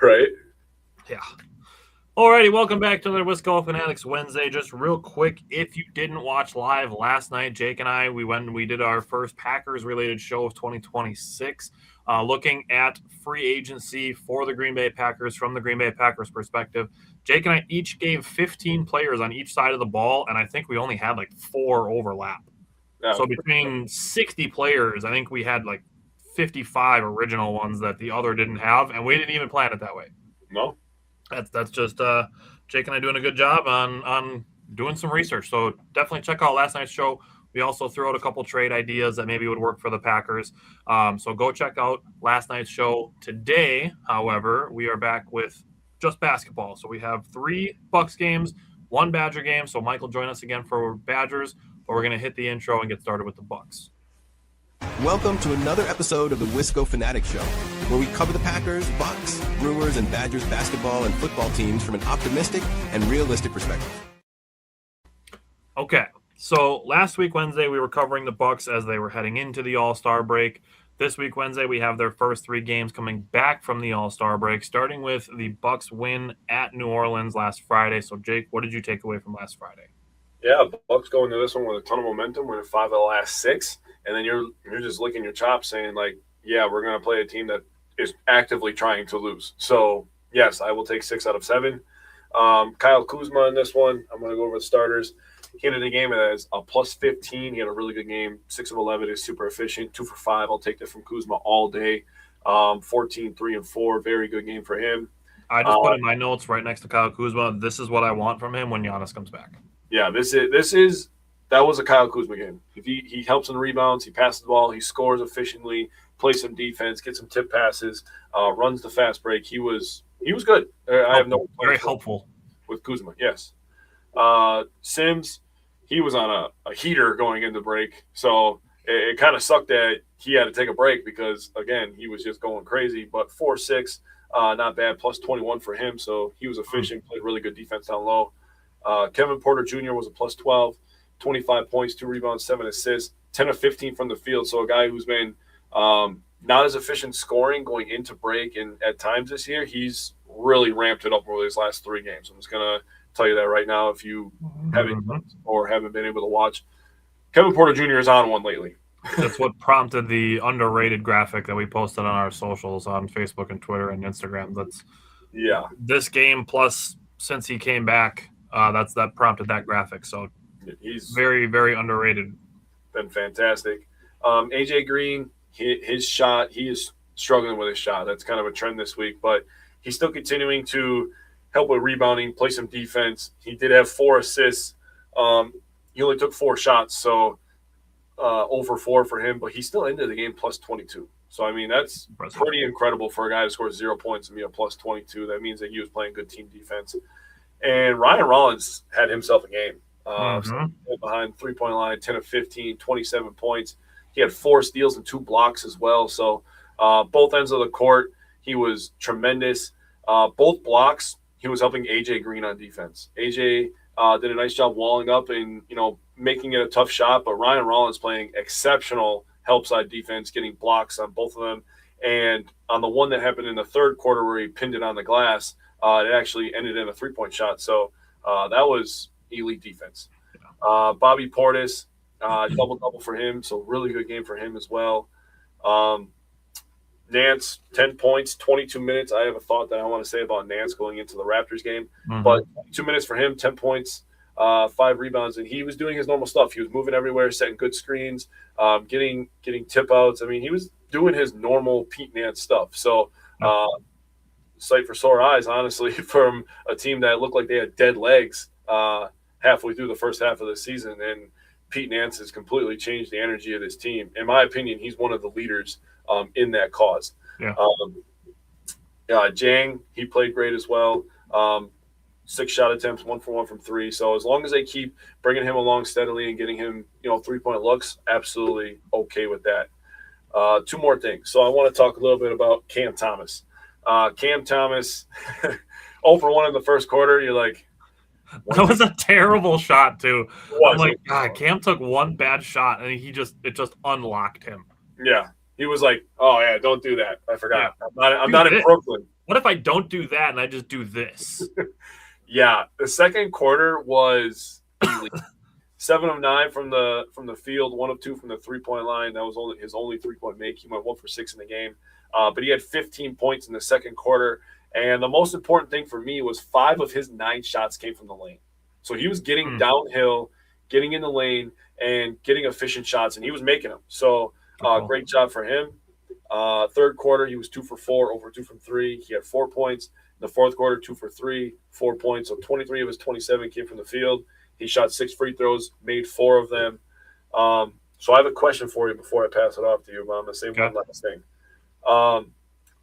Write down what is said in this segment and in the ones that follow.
Right? Yeah. Alrighty, welcome back to the Wisco Fanatics Wednesday. Just real quick, if you didn't watch live last night, Jake and I, we did our first Packers-related show of 2026, looking at free agency for the Green Bay Packers from the Green Bay Packers perspective. Jake and I each gave 15 players on each side of the ball, and I think we only had like 4 overlap. Yeah. So between 60 players, I think we had like 55 original ones that the other didn't have, and we didn't even plan it that way. No. That's just Jake and I doing a good job on doing some research. So definitely check out last night's show. We also threw out a couple trade ideas that maybe would work for the Packers. So go check out last night's show. Today, however, we are back with just basketball. So we have 3 Bucks games, 1 Badger game. So Michael, join us again for Badgers, but we're going to hit the intro and get started with the Bucks. Welcome to another episode of the Wisco Fanatics Show, where we cover the Packers, Bucks, Brewers, and Badgers basketball and football teams from an optimistic and realistic perspective. Okay, so last week, Wednesday, we were covering the Bucks as they were heading into the All-Star break. This week, Wednesday, we have their first 3 games coming back from the All-Star break, starting with the Bucks win at New Orleans last Friday. So, Jake, what did you take away from last Friday? Yeah, Bucks going into this one with a ton of momentum, winning 5 of the last 6. And then you're just licking your chops saying, like, yeah, we're going to play a team that is actively trying to lose. So, yes, I will take 6 out of 7. Kyle Kuzma in this one, I'm going to go over the starters. He ended the game as a plus 15. He had a really good game. 6 of 11 is super efficient. 2 for 5. I'll take that from Kuzma all day. 14, 3, and 4. Very good game for him. I just put in my notes right next to Kyle Kuzma. This is what I want from him when Giannis comes back. Yeah, that was a Kyle Kuzma game. He helps in rebounds, he passes the ball, he scores efficiently, plays some defense, gets some tip passes, runs the fast break. He was good. I have no very helpful with Kuzma. Yes, Sims, he was on a heater going into break, so it kind of sucked that he had to take a break because again he was just going crazy. But 4-6, not bad. Plus 21 for him, so he was efficient. Played really good defense down low. Kevin Porter Jr. was a plus 12. 25 points, 2 rebounds, 7 assists, 10 of 15 from the field. So a guy who's been not as efficient scoring going into break and at times this year, he's really ramped it up over these last 3 games. I'm just going to tell you that right now if you haven't been able to watch. Kevin Porter Jr. is on one lately. That's what prompted the underrated graphic that we posted on our socials on Facebook and Twitter and Instagram. This game plus since he came back, that prompted that graphic. So he's very, very underrated. Been fantastic. AJ Green, his shot, he is struggling with his shot. That's kind of a trend this week, but he's still continuing to help with rebounding, play some defense. He did have 4 assists. He only took 4 shots, so over 4 for him, but he still ended the game plus 22. So, I mean, that's pretty incredible for a guy who scores 0 points and be a plus 22. That means that he was playing good team defense. And Ryan Rollins had himself a game. Behind 3-point line, 10 of 15, 27 points. He had 4 steals and 2 blocks as well. So both ends of the court, he was tremendous. Both blocks, he was helping AJ Green on defense. AJ did a nice job walling up and making it a tough shot, but Ryan Rollins playing exceptional help side defense, getting blocks on both of them. And on the one that happened in the third quarter where he pinned it on the glass, it actually ended in a 3-point shot. So that was elite defense. Bobby Portis, double-double for him, so really good game for him as well. Nance, 10 points, 22 minutes. I have a thought that I want to say about Nance going into the Raptors game. But 2 minutes for him, 10 points, 5 rebounds, and he was doing his normal stuff. He was moving everywhere, setting good screens, getting tip-outs. I mean, he was doing his normal Pete Nance stuff. So sight for sore eyes, honestly, from a team that looked like they had dead legs halfway through the first half of the season, and Pete Nance has completely changed the energy of this team. In my opinion, he's one of the leaders in that cause. Jang, he played great as well. 6 shot attempts, 1 for 1 from 3. So as long as they keep bringing him along steadily and getting him, 3-point looks, absolutely okay with that. 2 more things. So I want to talk a little bit about Cam Thomas. Cam Thomas, 0 for 1 in the first quarter. You're like, that was a terrible shot too. I'm like, God, Cam took 1 bad shot and it just unlocked him. Yeah, he was like, oh yeah, don't do that. I forgot. I'm not in Brooklyn. What if I don't do that and I just do this? Yeah, the second quarter was elite. 7 of 9 from the field, 1 of 2 from the 3-point line. That was only his only 3-point make. He went 1 for 6 in the game, but he had 15 points in the second quarter. And the most important thing for me was 5 of his 9 shots came from the lane. So he was getting downhill, getting in the lane, and getting efficient shots, and he was making them. So great job for him. Third quarter, he was 2 for 4, over 2 from 3. He had 4 points. In the fourth quarter, 2 for 3, 4 points. So 23 of his 27 came from the field. He shot 6 free throws, made 4 of them. So I have a question for you before I pass it off to you, but I'm going to say one last thing.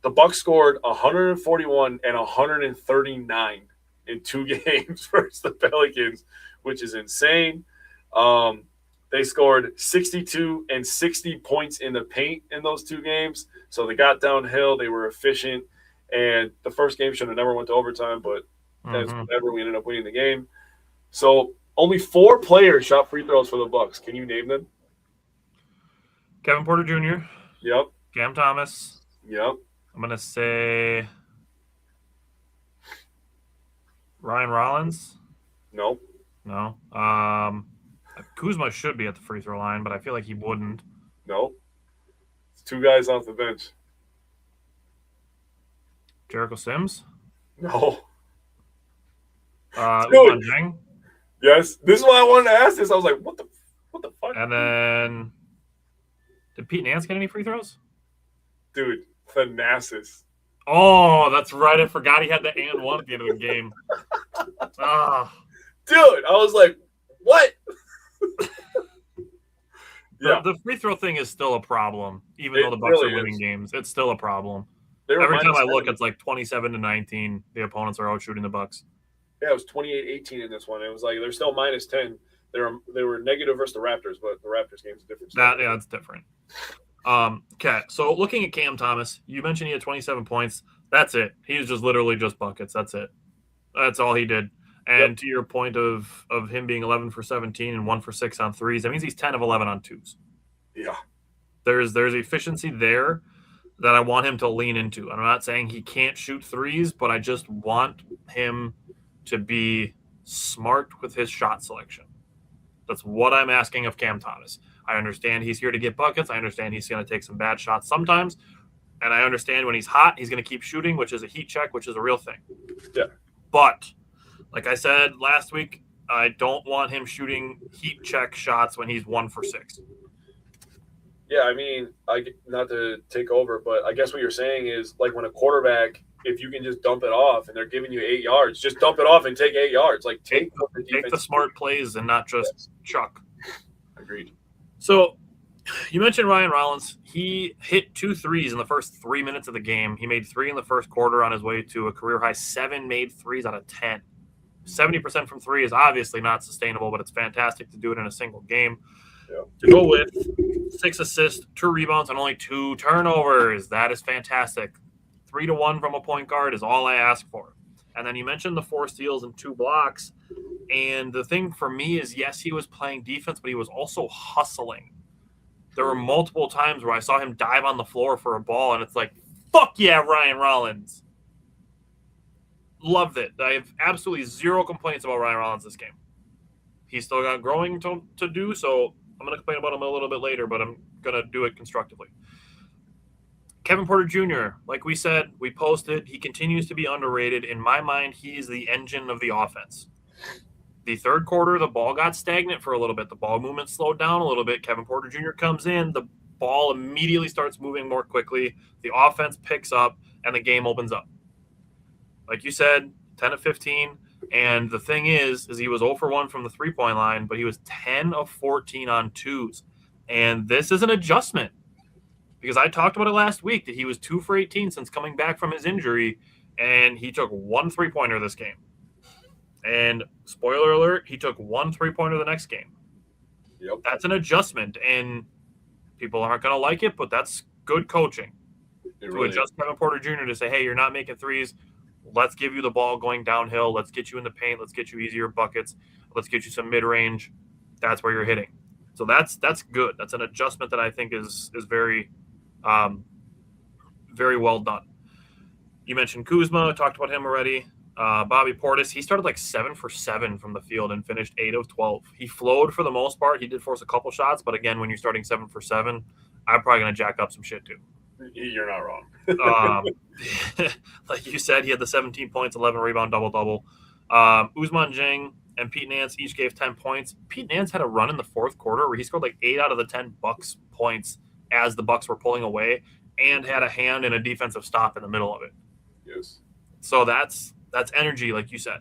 The Bucks scored 141 and 139 in 2 games versus the Pelicans, which is insane. They scored 62 and 60 points in the paint in those 2 games. So they got downhill. They were efficient. And the first game should have never went to overtime, but that's whatever. We ended up winning the game. So only 4 players shot free throws for the Bucks. Can you name them? Kevin Porter Jr. Yep. Cam Thomas. Yep. I'm going to say Ryan Rollins. Nope. No. Kuzma should be at the free throw line, but I feel like he wouldn't. Nope. It's 2 guys off the bench. Jericho Sims? No. Jeng? Yes. This is why I wanted to ask this. I was like, what the fuck? And then did Pete Nance get any free throws? Dude, Thanasis. Oh, that's right. I forgot he had the and one at the end of the game. Dude, I was like, what? The free throw thing is still a problem, even though the Bucks are winning games. It's still a problem. Every time I look, it's like 27-19. The opponents are out shooting the Bucks. Yeah, it was 28-18 in this one. It was like they're still minus 10. They were negative versus the Raptors, but the Raptors game is a different story. It's different. Okay, so looking at Cam Thomas, you mentioned he had 27 points. That's it. He was just literally just buckets. That's it. That's all he did. And to your point of him being 11 for 17 and 1 for 6 on threes, that means he's 10 of 11 on twos. Yeah. There's efficiency there that I want him to lean into. I'm not saying he can't shoot threes, but I just want him to be smart with his shot selection. That's what I'm asking of Cam Thomas. I understand he's here to get buckets. I understand he's going to take some bad shots sometimes. And I understand when he's hot, he's going to keep shooting, which is a heat check, which is a real thing. Yeah. But like I said last week, I don't want him shooting heat check shots when he's 1 for 6. Yeah, I mean, not to take over, but I guess what you're saying is like when a quarterback, if you can just dump it off and they're giving you 8 yards, just dump it off and take 8 yards. Like take the smart plays and not just chuck. Agreed. So you mentioned Ryan Rollins. He hit 2 threes in the first 3 minutes of the game. He made 3 in the first quarter on his way to a career high 7 made threes out of 10. 70% from 3 is obviously not sustainable, but it's fantastic to do it in a single game. Yeah. To go with 6 assists, 2 rebounds, and only 2 turnovers. That is fantastic. 3-1 from a point guard is all I ask for. And then you mentioned the 4 steals and 2 blocks. And the thing for me is, yes, he was playing defense, but he was also hustling. There were multiple times where I saw him dive on the floor for a ball, and it's like, fuck yeah, Ryan Rollins. Loved it. I have absolutely 0 complaints about Ryan Rollins this game. He's still got growing to do, so I'm going to complain about him a little bit later, but I'm going to do it constructively. Kevin Porter Jr., like we said, we posted, he continues to be underrated. In my mind, he's the engine of the offense. The third quarter, the ball got stagnant for a little bit. The ball movement slowed down a little bit. Kevin Porter Jr. comes in. The ball immediately starts moving more quickly. The offense picks up, and the game opens up. Like you said, 10 of 15. And the thing is he was 0 for 1 from the 3-point line, but he was 10 of 14 on twos. And this is an adjustment. Because I talked about it last week that he was 2 for 18 since coming back from his injury, and he took 1 3-pointer this game. And spoiler alert, he took 1 3-pointer the next game. Yep. That's an adjustment, and people aren't going to like it, but that's good coaching. To adjust Kevin Porter Jr. to say, hey, you're not making threes. Let's give you the ball going downhill. Let's get you in the paint. Let's get you easier buckets. Let's get you some mid-range. That's where you're hitting. So that's good. That's an adjustment that I think is very, very well done. You mentioned Kuzma. Talked about him already. Bobby Portis, he started like 7 for 7 from the field and finished 8 of 12. He flowed for the most part. He did force a couple shots, but again, when you're starting 7 for 7, I'm probably going to jack up some shit too. You're not wrong. Like you said, he had the 17 points, 11 rebound, double-double. Ousmane Dieng and Pete Nance each gave 10 points. Pete Nance had a run in the fourth quarter where he scored like 8 out of the 10 Bucks points as the Bucks were pulling away and had a hand in a defensive stop in the middle of it. Yes. So that's energy, like you said.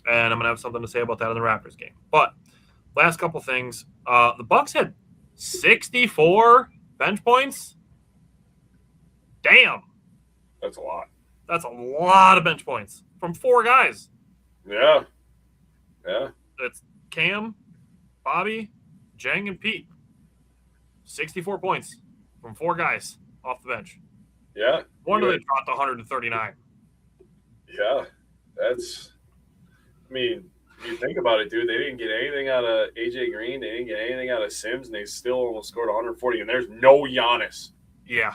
And I'm going to have something to say about that in the Raptors game. But last couple things. The Bucks had 64 bench points. Damn. That's a lot. That's a lot of bench points from 4 guys. Yeah. Yeah. It's Cam, Bobby, Dieng, and Pete. 64 points from 4 guys off the bench. Yeah. Wonder they dropped 139. Yeah. That's – I mean, you think about it, dude. They didn't get anything out of AJ Green. They didn't get anything out of Sims, and they still almost scored 140. And there's no Giannis. Yeah.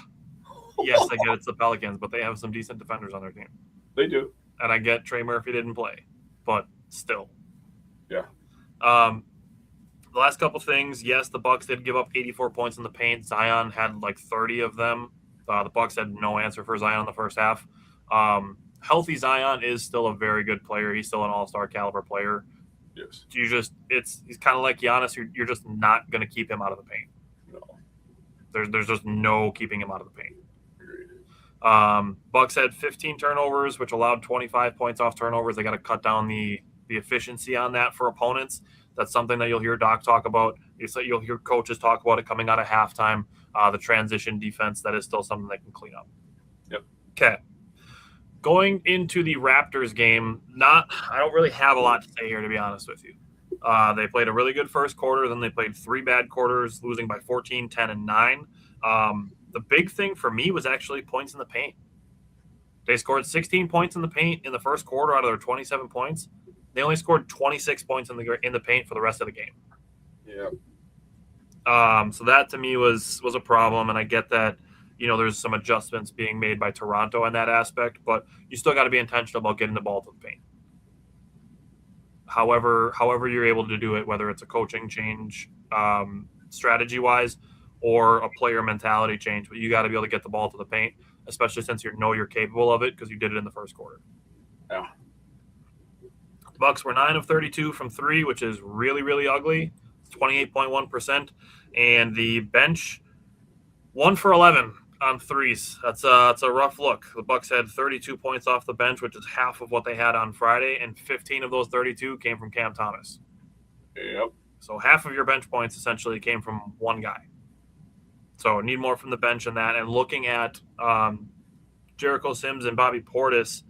Yes, I get it's the Pelicans, but they have some decent defenders on their team. They do. And I get Trey Murphy didn't play, but still. Yeah. The last couple things, yes, the Bucks did give up 84 points in the paint. Zion had like 30 of them. The Bucks had no answer for Zion in the first half. Healthy Zion is still a very good player. He's still an all-star caliber player. Yes. He's kind of like Giannis. You're just not going to keep him out of the paint. No. There's just no keeping him out of the paint. Agreed. Bucks had 15 turnovers, which allowed 25 points off turnovers. They got to cut down the efficiency on that for opponents. That's something that you'll hear Doc talk about. You'll hear coaches talk about it coming out of halftime. The transition defense, that is still something they can clean up. Yep. Okay. Going into the Raptors game, I don't really have a lot to say here, to be honest with you. They played a really good first quarter, then they played 3 bad quarters, losing by 14, 10, and 9. The big thing for me was actually points in the paint. They scored 16 points in the paint in the first quarter out of their 27 points. They only scored 26 points in the paint for the rest of the game. Yeah. So that to me was a problem, and I get that, there's some adjustments being made by Toronto in that aspect, but you still got to be intentional about getting the ball to the paint. However you're able to do it, whether it's a coaching change strategy-wise or a player mentality change, but you got to be able to get the ball to the paint, especially since you're capable of it because you did it in the first quarter. Yeah. The Bucks were 9 of 32 from 3, which is really, really ugly. It's 28.1%. And the bench, 1 for 11 on threes. That's a rough look. The Bucks had 32 points off the bench, which is half of what they had on Friday, and 15 of those 32 came from Cam Thomas. Yep. So half of your bench points essentially came from one guy. So need more from the bench in that. And looking at Jericho Sims and Bobby Portis,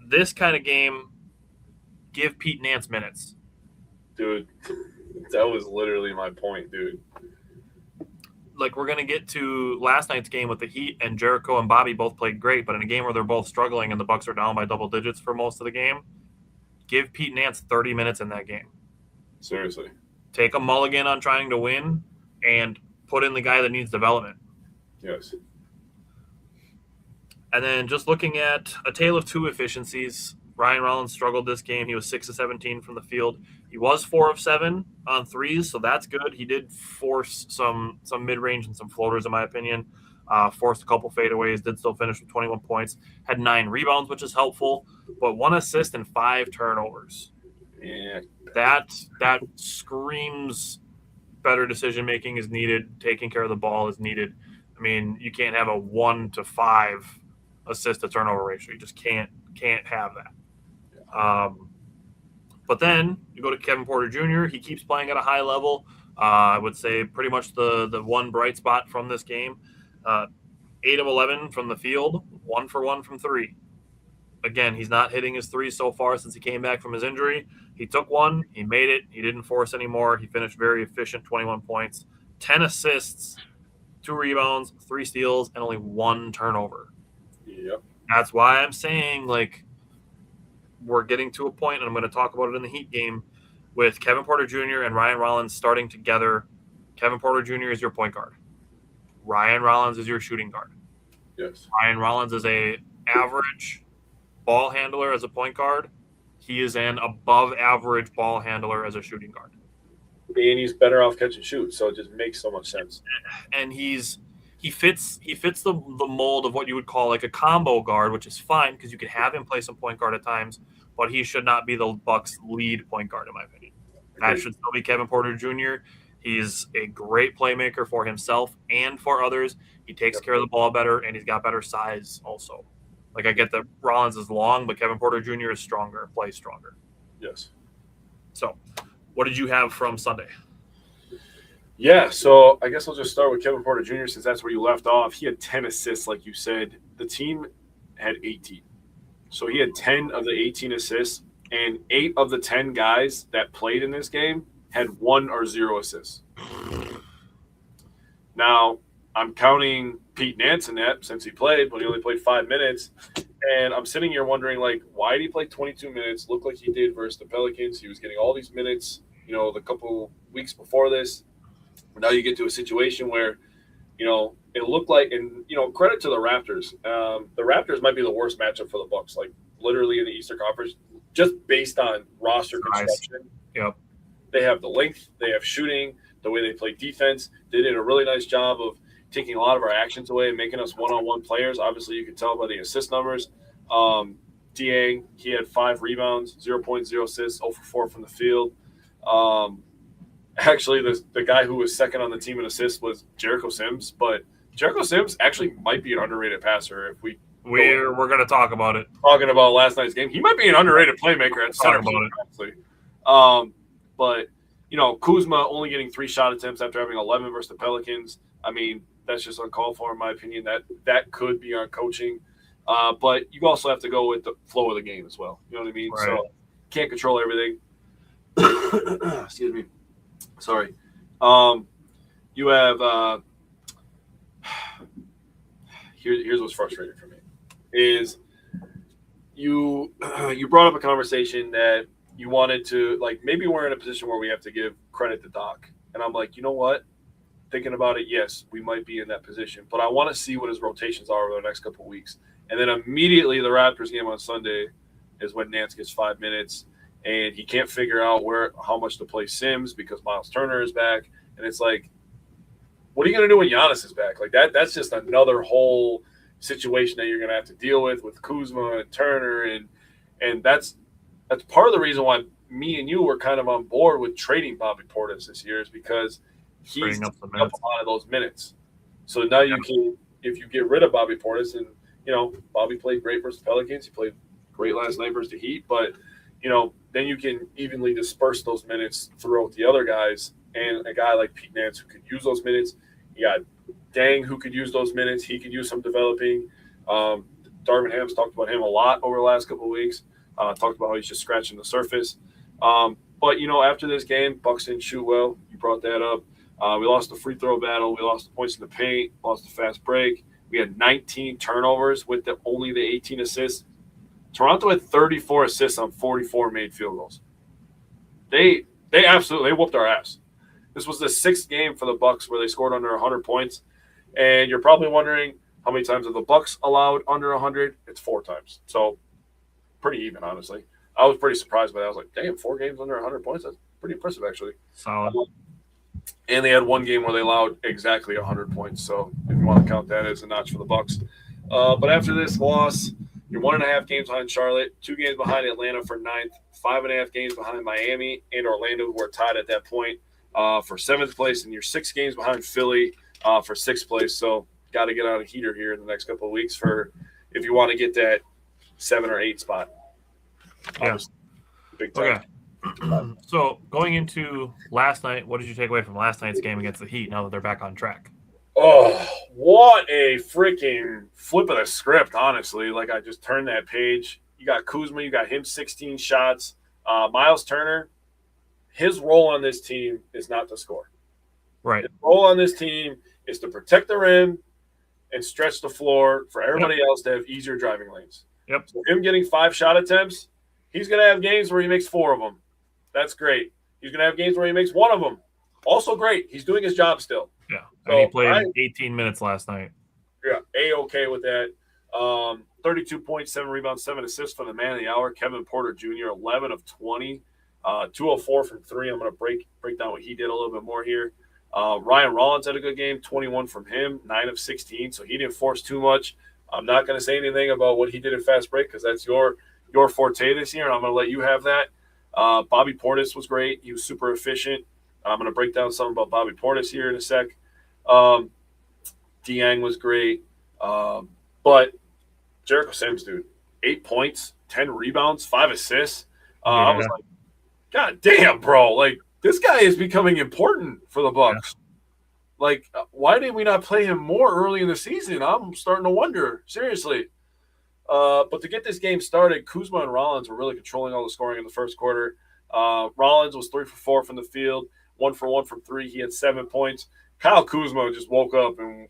this kind of game, give Pete Nance minutes. Dude, that was literally my point, dude. Like, we're going to get to last night's game with the Heat, and Jericho and Bobby both played great, but in a game where they're both struggling and the Bucks are down by double digits for most of the game, give Pete Nance 30 minutes in that game. Seriously. Take a mulligan on trying to win and put in the guy that needs development. Yes. And then just looking at a tale of two efficiencies, Ryan Rollins struggled this game. He was 6 of 17 from the field. He was 4 of 7 on threes, so that's good. He did force some mid-range and some floaters, in my opinion. Forced a couple fadeaways, did still finish with 21 points. Had 9 rebounds, which is helpful, but 1 assist and 5 turnovers. Yeah. That screams better decision-making is needed. Taking care of the ball is needed. I mean, you can't have a 1 to 5 assist-to-turnover ratio. You just can't have that. But then you go to Kevin Porter Jr. He keeps playing at a high level. I would say pretty much the one bright spot from this game. 8 of 11 from the field, 1 for 1 from 3. Again, he's not hitting his 3 so far since he came back from his injury. He took 1, he made it, he didn't force anymore. He finished very efficient, 21 points, 10 assists, 2 rebounds, 3 steals, and only 1 turnover. Yep. That's why I'm saying, like, we're getting to a point, and I'm going to talk about it in the Heat game, with Kevin Porter Jr. and Ryan Rollins starting together. Kevin Porter Jr. is your point guard. Ryan Rollins is your shooting guard. Yes. Ryan Rollins is a average ball handler as a point guard. He is an above average ball handler as a shooting guard. And he's better off catch and shoot, so it just makes so much sense. And he fits the mold of what you would call like a combo guard, which is fine because you can have him play some point guard at times, but he should not be the Bucks' lead point guard in my opinion. That should still be Kevin Porter Jr. He's a great playmaker for himself and for others. He takes care of the ball better, and he's got better size also. Like, I get that Rollins is long, but Kevin Porter Jr. is stronger, plays stronger. Yes. So, what did you have from Sunday? Yeah, so I guess I'll just start with Kevin Porter Jr. since that's where you left off. He had 10 assists, like you said. The team had 18. So he had 10 of the 18 assists, and 8 of the 10 guys that played in this game had 1 or 0 assists. Now, I'm counting Pete Nance in that since he played, but he only played 5 minutes. And I'm sitting here wondering, like, why did he play 22 minutes? Looked like he did versus the Pelicans. He was getting all these minutes, the couple weeks before this. Now you get to a situation where, it looked like, and, credit to the Raptors. The Raptors might be the worst matchup for the Bucks, like, literally in the Eastern Conference, just based on roster construction. Yep. They have the length, they have shooting, the way they play defense. They did a really nice job of taking a lot of our actions away and making us one-on-one players. Obviously, you can tell by the assist numbers. Dieng, he had 5 rebounds, 0.0 assists, 0 for 4 from the field. Actually, the guy who was second on the team in assists was Jericho Sims, but Jericho Sims actually might be an underrated passer if we're going to talk about it. Talking about last night's game, he might be an underrated playmaker at center. Honestly. But Kuzma only getting 3 shot attempts after having 11 versus the Pelicans. I mean, that's just uncalled for in my opinion. That could be on coaching, but you also have to go with the flow of the game as well. You know what I mean? Right. So can't control everything. Excuse me. Sorry. You have here's what's frustrating for me is you brought up a conversation that you wanted to, like, maybe we're in a position where we have to give credit to Doc, and I'm like, you know what? Thinking about it, yes, we might be in that position, but I want to see what his rotations are over the next couple of weeks. And then immediately the Raptors game on Sunday is when Nance gets 5 minutes, and he can't figure out how much to play Sims because Miles Turner is back. And it's like, what are you going to do when Giannis is back? Like that's just another whole situation that you're going to have to deal with Kuzma and Turner, and that's part of the reason why me and you were kind of on board with trading Bobby Portis this year is because he's up a lot of those minutes. So now you can, if you get rid of Bobby Portis, and Bobby played great versus the Pelicans, he played great last night versus the Heat, but then you can evenly disperse those minutes throughout the other guys. And a guy like Pete Nance who could use those minutes. You got Dieng who could use those minutes. He could use some developing. Darvin Ham's talked about him a lot over the last couple of weeks. Talked about how he's just scratching the surface. But, after this game, Bucks didn't shoot well. You brought that up. We lost the free throw battle. We lost the points in the paint. Lost the fast break. We had 19 turnovers with only the 18 assists. Toronto had 34 assists on 44 made field goals. They absolutely whooped our ass. This was the 6th game for the Bucks where they scored under 100 points. And you're probably wondering how many times have the Bucks allowed under 100? It's 4 times. So pretty even, honestly. I was pretty surprised by that. I was like, damn, 4 games under 100 points? That's pretty impressive, actually. Solid. And they had 1 game where they allowed exactly 100 points. So if you want to count that as a notch for the Bucks. But after this loss, you're 1.5 games behind Charlotte, 2 games behind Atlanta for 9th, 5.5 games behind Miami and Orlando, who are tied at that point for 7th place, and you're 6 games behind Philly for 6th place. So got to get on a heater here in the next couple of weeks if you want to get that 7 or 8 spot. Yeah. Big time. Okay. So going into last night, what did you take away from last night's game against the Heat now that they're back on track? Oh, what a freaking flip of the script, honestly. Like, I just turned that page. You got Kuzma, you got him 16 shots. Miles Turner, his role on this team is not to score. Right. His role on this team is to protect the rim and stretch the floor for everybody else to have easier driving lanes. Yep. So him getting 5 shot attempts, he's going to have games where he makes 4 of them. That's great. He's going to have games where he makes 1 of them. Also great. He's doing his job still. Yeah. And he played 18 minutes last night. A-okay with that. 32 points, 7 rebounds, 7 assists for the man of the hour, Kevin Porter Jr., 11 of 20, 204 from 3. I'm going to break down what he did a little bit more here. Ryan Rollins had a good game, 21 from him, 9 of 16, so he didn't force too much. I'm not going to say anything about what he did in fast break because that's your forte this year, and I'm going to let you have that. Bobby Portis was great. He was super efficient. I'm going to break down something about Bobby Portis here in a sec. Dieng was great. But Jericho Sims, dude, 8 points, 10 rebounds, 5 assists. I was like, God damn, bro. Like, this guy is becoming important for the Bucks. Yeah. Like, why did we not play him more early in the season? I'm starting to wonder, seriously. But to get this game started, Kuzma and Rollins were really controlling all the scoring in the first quarter. Rollins was 3 for 4 from the field, 1 for 1 from 3. He had 7 points. Kyle Kuzma just woke up and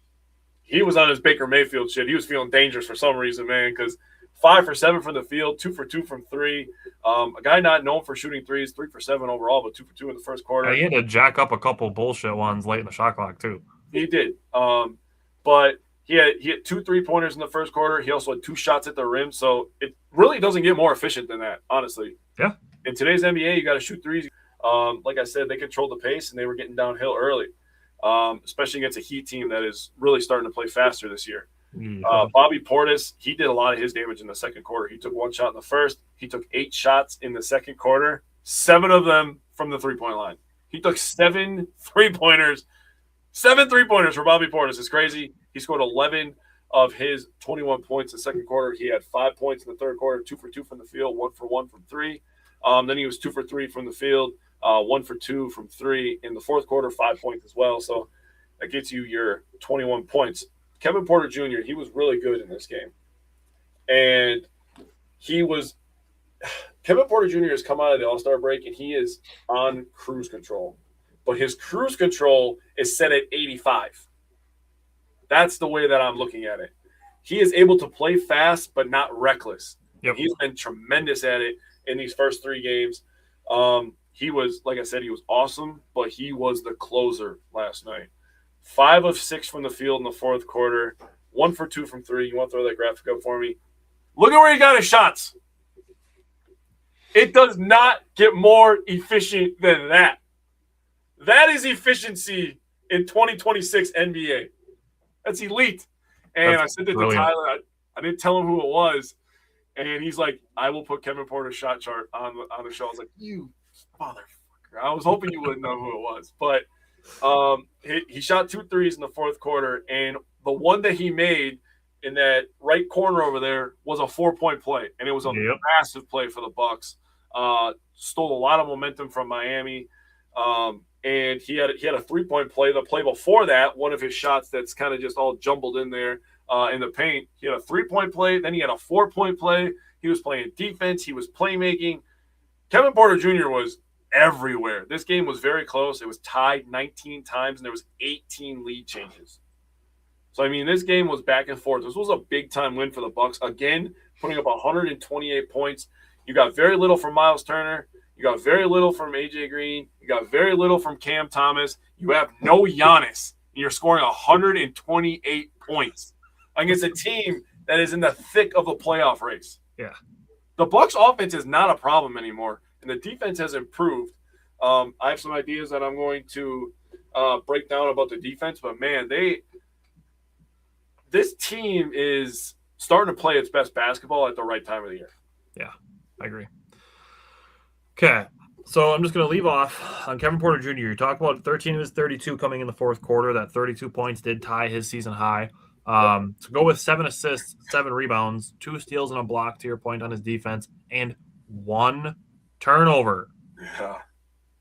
he was on his Baker Mayfield shit. He was feeling dangerous for some reason, man, because 5 for 7 from the field, 2 for 2 from 3. A guy not known for shooting threes, 3 for 7 overall, but 2 for 2 in the first quarter. Yeah, he had to jack up a couple bullshit ones late in the shot clock, too. He did. But he had 2 3-pointers in the first quarter. He also had 2 shots at the rim. So it really doesn't get more efficient than that, honestly. Yeah. In today's NBA, you got to shoot threes. Like I said, they controlled the pace, and they were getting downhill early, especially against a Heat team that is really starting to play faster this year. Bobby Portis, he did a lot of his damage in the second quarter. He took 1 shot in the first. He took 8 shots in the second quarter, 7 of them from the three-point line. He took 7 3-pointers. 7 3-pointers for Bobby Portis. It's crazy. He scored 11 of his 21 points in the second quarter. He had 5 points in the third quarter, 2 for 2 from the field, 1 for 1 from 3. Then he was 2 for 3 from the field, 1 for 2 from 3 in the fourth quarter, 5 points as well. So that gets you your 21 points. Kevin Porter Jr., he was really good in this game. And Kevin Porter Jr. has come out of the All-Star break, and he is on cruise control. But his cruise control is set at 85. That's the way that I'm looking at it. He is able to play fast, but not reckless. Yep. He's been tremendous at it in these first 3 games. He was, like I said, he was awesome, but he was the closer last night. 5 of 6 from the field in the fourth quarter, 1 for 2 from 3. You want to throw that graphic up for me? Look at where he got his shots. It does not get more efficient than that. That is efficiency in 2026 NBA. That's elite. And I sent it to Tyler. I didn't tell him who it was. And he's like, I will put Kevin Porter's shot chart on the show. I was like, you motherfucker. I was hoping you wouldn't know who it was. But he shot 2 threes in the fourth quarter. And the one that he made in that right corner over there was a 4-point play. And it was a massive play for the Bucks. Stole a lot of momentum from Miami. And he had a 3-point play. The play before that, one of his shots that's kind of just all jumbled in there in the paint. He had a 3-point play. Then he had a 4-point play. He was playing defense. He was playmaking. Kevin Porter Jr. was everywhere. This game was very close. It was tied 19 times, and there was 18 lead changes. So, I mean, this game was back and forth. This was a big-time win for the Bucks. Again, putting up 128 points. You got very little from Miles Turner. You got very little from A.J. Green. You got very little from Cam Thomas. You have no Giannis. And you're scoring 128 points against a team that is in the thick of the playoff race. Yeah. The Bucks offense is not a problem anymore, and the defense has improved. I have some ideas that I'm going to break down about the defense, but, man, this team is starting to play its best basketball at the right time of the year. Yeah, I agree. Okay, so I'm just going to leave off on Kevin Porter Jr. You talk about 13 of his 32 coming in the fourth quarter. That 32 points did tie his season high. To go with 7 assists, 7 rebounds, 2 steals and a block, to your point, on his defense, and 1 turnover. Yeah.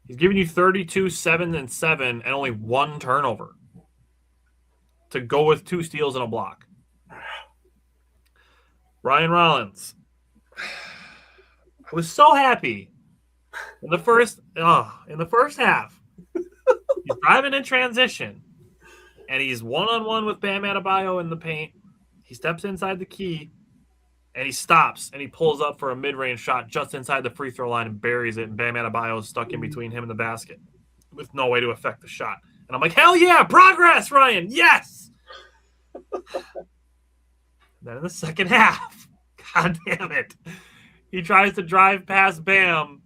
He's giving you 32, 7, and 7, and only 1 turnover. To go with 2 steals and a block. Ryan Rollins. I was so happy. In the first half, he's driving in transition, and he's one-on-one with Bam Adebayo in the paint. He steps inside the key, and he stops, and he pulls up for a mid-range shot just inside the free throw line and buries it, and Bam Adebayo is stuck in between him and the basket with no way to affect the shot. And I'm like, hell yeah, progress, Ryan, yes! Then in the second half, God damn it, he tries to drive past Bam,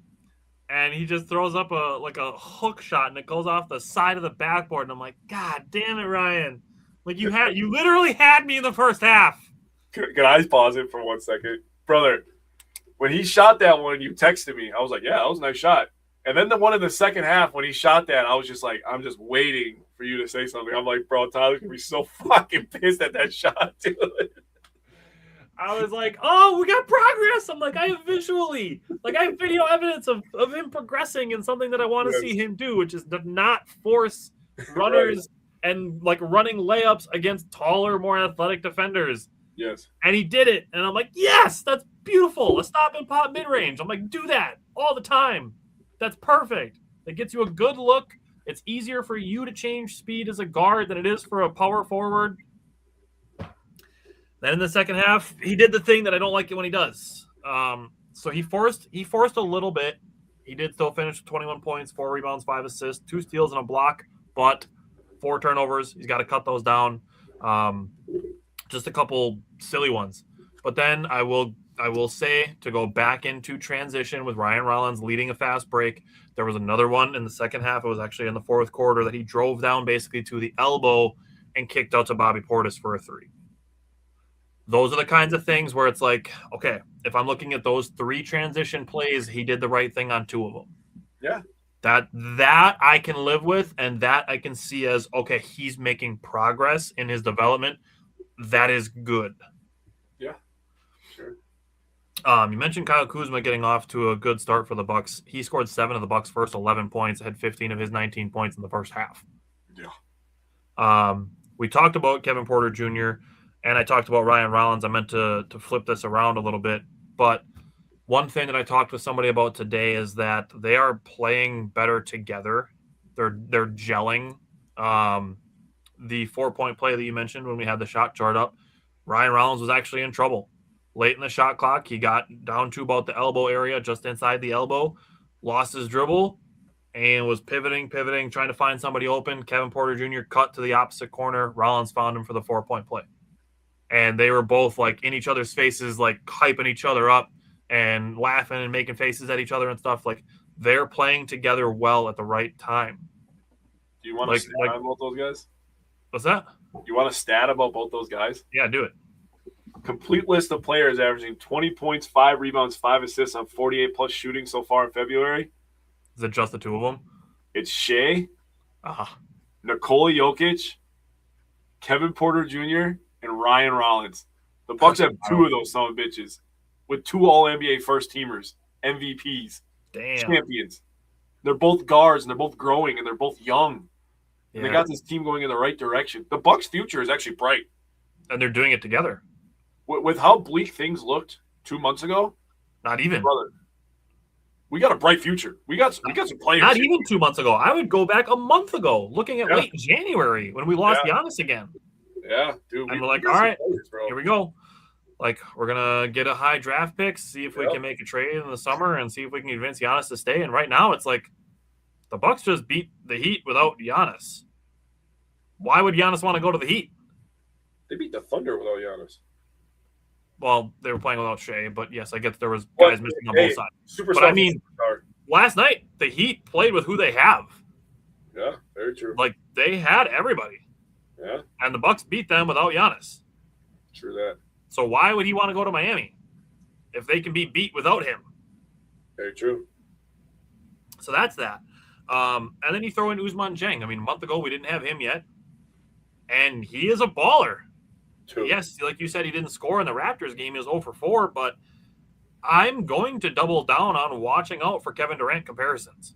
and he just throws up a hook shot, and it goes off the side of the backboard. And I'm like, God damn it, Ryan! Like you literally had me in the first half. Can I pause it for 1 second, brother? When he shot that one, you texted me. I was like, yeah, that was a nice shot. And then the one in the second half, when he shot that, I was just like, I'm just waiting for you to say something. I'm like, bro, Tyler's going to be so fucking pissed at that shot, dude. I was like, oh, we got progress. I'm like, I have video evidence of him progressing in something that I want to see him do, which is to not force runners and like running layups against taller, more athletic defenders. Yes. And he did it. And I'm like, yes, that's beautiful. A stop and pop mid-range. I'm like, do that all the time. That's perfect. It gets you a good look. It's easier for you to change speed as a guard than it is for a power forward. Then in the second half, he did the thing that I don't like it when he does. So he forced a little bit. He did still finish with 21 points, 4 rebounds, 5 assists, 2 steals and a block, but 4 turnovers. He's got to cut those down. Just a couple silly ones. But then I will say, to go back into transition with Ryan Rollins leading a fast break, there was another one in the second half. It was actually in the fourth quarter that he drove down basically to the elbow and kicked out to Bobby Portis for a 3. Those are the kinds of things where it's like, okay, if I'm looking at those 3 transition plays, he did the right thing on 2 of them. Yeah. That I can live with, and that I can see as, okay, he's making progress in his development. That is good. Yeah, sure. You mentioned Kyle Kuzma getting off to a good start for the Bucks. He scored 7 of the Bucks' first 11 points, had 15 of his 19 points in the first half. Yeah. We talked about Kevin Porter Jr., and I talked about Ryan Rollins. I meant to flip this around a little bit. But one thing that I talked with somebody about today is that they are playing better together. They're gelling. The 4-point play that you mentioned when we had the shot chart up, Ryan Rollins was actually in trouble. Late in the shot clock, he got down to about the elbow area, just inside the elbow, lost his dribble, and was pivoting, trying to find somebody open. Kevin Porter Jr. cut to the opposite corner. Rollins found him for the 4-point play. And they were both like in each other's faces, like hyping each other up and laughing and making faces at each other and stuff. Like they're playing together well at the right time. Do you want to stat about those guys? What's that? You want a stat about both those guys? Yeah, do it. Complete list of players averaging 20 points, 5 rebounds, 5 assists on 48+ shooting so far in February. Is it just the 2 of them? It's Shea, Nikola Jokic, Kevin Porter Jr., and Ryan Rollins. The Bucks have 2 of those son of bitches with 2 All-NBA first-teamers, MVPs, champions. They're both guards, and they're both growing, and they're both young. And they got this team going in the right direction. The Bucks' future is actually bright. And they're doing it together. With how bleak things looked 2 months ago, not even. Brother, we got a bright future. We got some players. Not even 2 months ago. I would go back a month ago, looking at late January when we lost Giannis again. Yeah, dude. And we're like, all right, here we go. Like, we're going to get a high draft pick, see if we can make a trade in the summer, and see if we can convince Giannis to stay. And right now, it's like the Bucks just beat the Heat without Giannis. Why would Giannis want to go to the Heat? They beat the Thunder without Giannis. Well, they were playing without Shea, but yes, I guess there was guys missing on both sides. But I mean, last night, the Heat played with who they have. Yeah, very true. Like, they had everybody. Yeah. And the Bucks beat them without Giannis. True that. So why would he want to go to Miami if they can be beat without him? Very true. So that's that. And then you throw in Ousmane Dieng. I mean, a month ago, we didn't have him yet. And he is a baller. True. Yes, like you said, he didn't score in the Raptors game. He was 0 for 4, but I'm going to double down on watching out for Kevin Durant comparisons.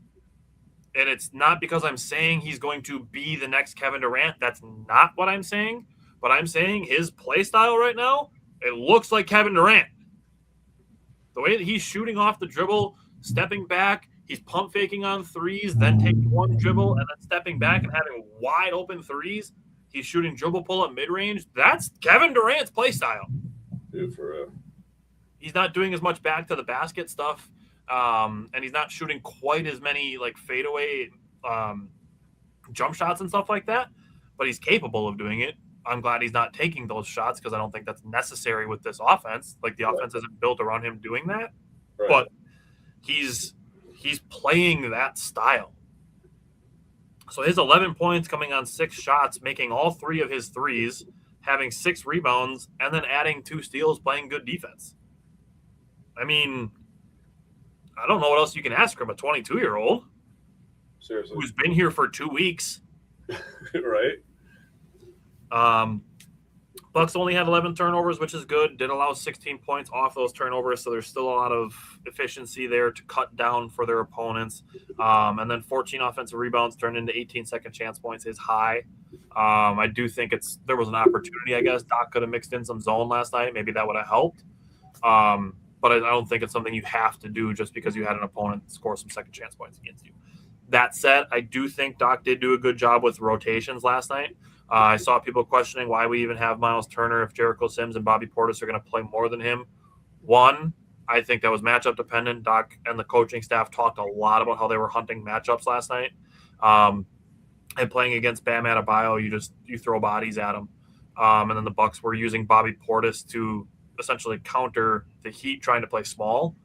And it's not because I'm saying he's going to be the next Kevin Durant. That's not what I'm saying. But I'm saying his play style right now, it looks like Kevin Durant. The way that he's shooting off the dribble, stepping back, he's pump faking on threes, then taking one dribble and then stepping back and having wide open threes. He's shooting dribble pull-up mid-range. That's Kevin Durant's play style. Dude, for real. He's not doing as much back to the basket stuff, and he's not shooting quite as many like fadeaway jump shots and stuff like that. But he's capable of doing it. I'm glad he's not taking those shots because I don't think that's necessary with this offense. Like, the offense isn't built around him doing that. Right. But he's playing that style. So his 11 points coming on 6 shots, making all 3 of his threes, having 6 rebounds, and then adding 2 steals, playing good defense. I mean, I don't know what else you can ask from a 22-year-old. Seriously. Who's been here for 2 weeks. Right. Bucks only had 11 turnovers, which is good. Did allow 16 points off those turnovers, so there's still a lot of efficiency there to cut down for their opponents. And then 14 offensive rebounds turned into 18 second chance points is high. I do think there was an opportunity, I guess. Doc could have mixed in some zone last night. Maybe that would have helped. But I don't think it's something you have to do just because you had an opponent score some second chance points against you. That said, I do think Doc did do a good job with rotations last night. I saw people questioning why we even have Miles Turner if Jericho Sims and Bobby Portis are going to play more than him. One, I think that was matchup dependent. Doc and the coaching staff talked a lot about how they were hunting matchups last night. And playing against Bam Adebayo, you throw bodies at him. And then the Bucks were using Bobby Portis to essentially counter the Heat trying to play small.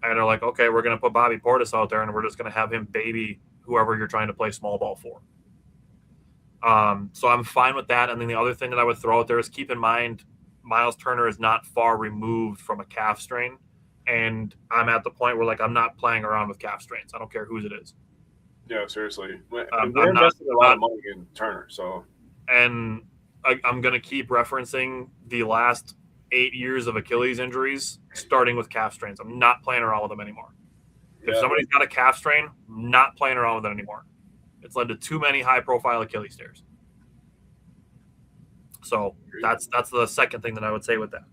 And they're like, okay, we're going to put Bobby Portis out there and we're just going to have him baby whoever you're trying to play small ball for. So I'm fine with that. And then the other thing that I would throw out there is keep in mind Miles Turner is not far removed from a calf strain. And I'm at the point where, like, I'm not playing around with calf strains. I don't care whose it is. Yeah, seriously. We're I'm investing a lot of money in Turner. So, and I'm going to keep referencing the last 8 years of Achilles injuries, starting with calf strains. I'm not playing around with them anymore. If somebody's got a calf strain, I'm not playing around with it anymore. It's led to too many high-profile Achilles tears. So that's the second thing that I would say with that.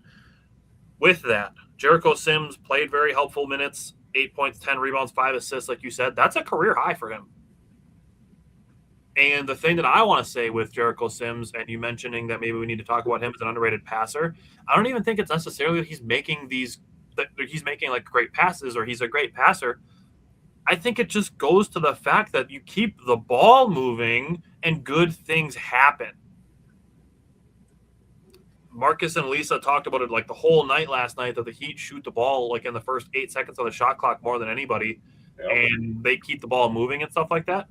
With that, Jericho Sims played very helpful minutes, 8 points, 10 rebounds, 5 assists, like you said. That's a career high for him. And the thing that I want to say with Jericho Sims, and you mentioning that maybe we need to talk about him as an underrated passer, I don't even think it's necessarily that he's making like great passes or he's a great passer. I think it just goes to the fact that you keep the ball moving and good things happen. Marcus and Lisa talked about it like the whole night last night, that the Heat shoot the ball like in the first 8 seconds of the shot clock more than anybody, and they keep the ball moving and stuff like that.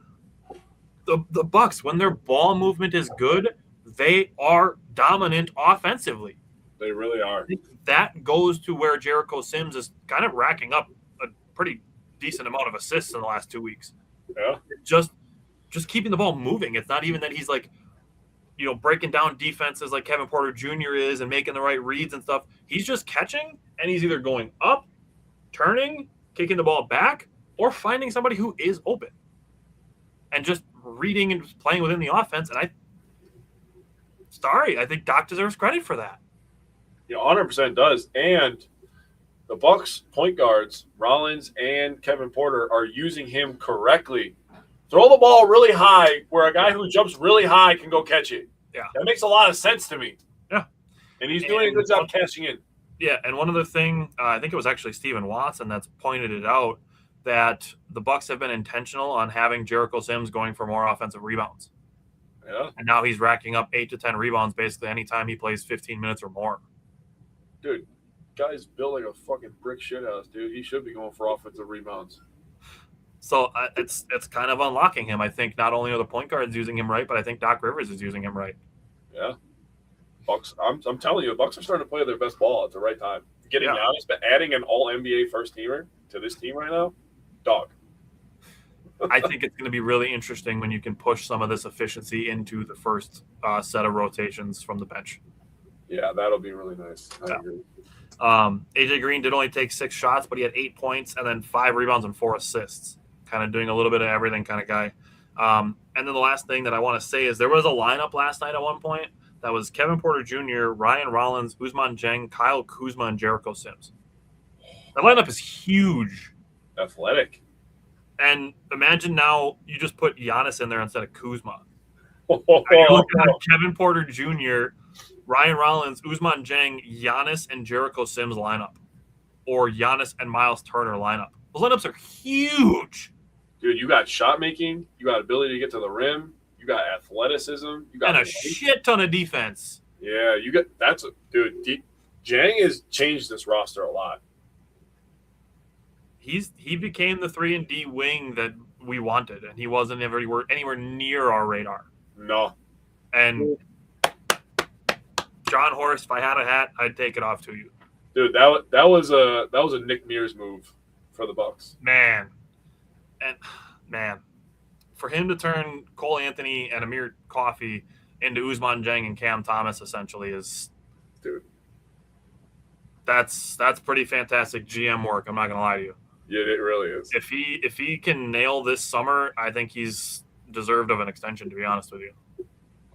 The Bucks, when their ball movement is good, they are dominant offensively. They really are. That goes to where Jericho Sims is kind of racking up a pretty decent amount of assists in the last 2 weeks. Yeah. Just keeping the ball moving. It's not even that he's like, breaking down defenses like Kevin Porter Jr. is and making the right reads and stuff. He's just catching, and he's either going up, turning, kicking the ball back, or finding somebody who is open. And just reading and playing within the offense. And I think Doc deserves credit for that. Yeah, 100% does. And the Bucks point guards, Rollins and Kevin Porter, are using him correctly. Throw the ball really high where a guy who jumps really high can go catch it. Yeah. That makes a lot of sense to me. Yeah. And he's doing a good job cashing in. Yeah, and one other thing, I think it was actually Steven Watson that's pointed it out, that the Bucks have been intentional on having Jericho Sims going for more offensive rebounds. Yeah. And now he's racking up 8 to 10 rebounds basically anytime he plays 15 minutes or more. Dude, guy's built like a fucking brick shithouse, dude. He should be going for offensive rebounds. So it's kind of unlocking him. I think not only are the point guards using him right, but I think Doc Rivers is using him right. Yeah. Bucks, I'm telling you, the Bucks are starting to play their best ball at the right time. Getting Giannis, but adding an all-NBA first-teamer to this team right now, dog. I think it's going to be really interesting when you can push some of this efficiency into the first set of rotations from the bench. Yeah, that'll be really nice. I agree. AJ Green did only take 6 shots, but he had 8 points and then 5 rebounds and 4 assists. Kind of doing a little bit of everything kind of guy. And then the last thing that I want to say is there was a lineup last night at one point that was Kevin Porter Jr., Ryan Rollins, Ousmane Dieng, Kyle Kuzma, and Jericho Sims. That lineup is huge. Athletic. And imagine now you just put Giannis in there instead of Kuzma. You're looking at Kevin Porter Jr., Ryan Rollins, Ousmane Dieng, Giannis, and Jericho Sims lineup. Or Giannis and Miles Turner lineup. Those lineups are huge. Dude, you got shot making. You got ability to get to the rim. You got athleticism. You got and a shit ton of defense. Yeah, you got dude. Jang has changed this roster a lot. He became the 3-and-D wing that we wanted, and he wasn't anywhere near our radar. No. And John Horst, if I had a hat, I'd take it off to you. Dude, that was a Nick Mears move for the Bucks. Man, for him to turn Cole Anthony and Amir Coffey into Ousmane Dieng and Cam Thomas essentially is, dude, that's pretty fantastic GM work. I'm not gonna lie to you. Yeah, it really is. If he can nail this summer, I think he's deserved of an extension. To be honest with you,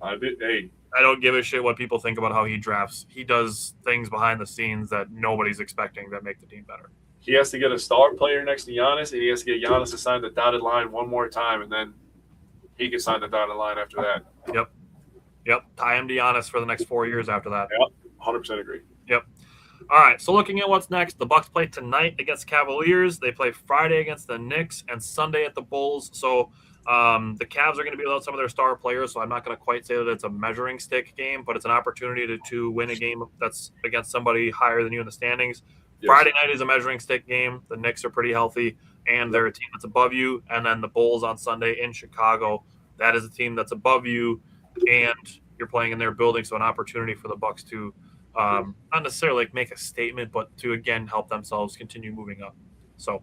hey, I don't give a shit what people think about how he drafts. He does things behind the scenes that nobody's expecting that make the team better. He has to get a star player next to Giannis, and he has to get Giannis to sign the dotted line one more time, and then he can sign the dotted line after that. Yep. Tie him to Giannis for the next 4 years after that. Yep. 100% agree. Yep. All right, so looking at what's next, the Bucks play tonight against Cavaliers. They play Friday against the Knicks and Sunday at the Bulls. So the Cavs are going to be without some of their star players, so I'm not going to quite say that it's a measuring stick game, but it's an opportunity to win a game that's against somebody higher than you in the standings. Yes. Friday night is a measuring stick game. The Knicks are pretty healthy, and they're a team that's above you. And then the Bulls on Sunday in Chicago, that is a team that's above you, and you're playing in their building, so an opportunity for the Bucks to not necessarily make a statement, but to, again, help themselves continue moving up. So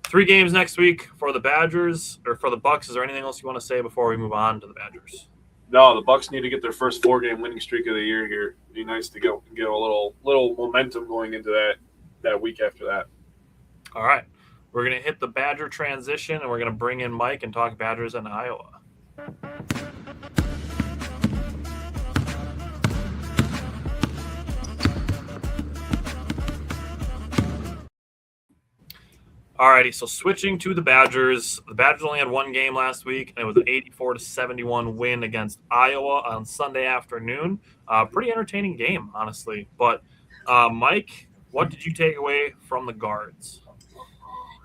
3 games next week for the Badgers, or for the Bucks. Is there anything else you want to say before we move on to the Badgers? No, the Bucks need to get their first 4-game winning streak of the year here. It'd be nice to get a little momentum going into that week after that. All right. We're going to hit the Badger transition, and we're going to bring in Mike and talk Badgers in Iowa. Alrighty, so switching to the Badgers. The Badgers only had 1 game last week, and it was an 84-71 win against Iowa on Sunday afternoon. Pretty entertaining game, honestly. But Mike, what did you take away from the guards?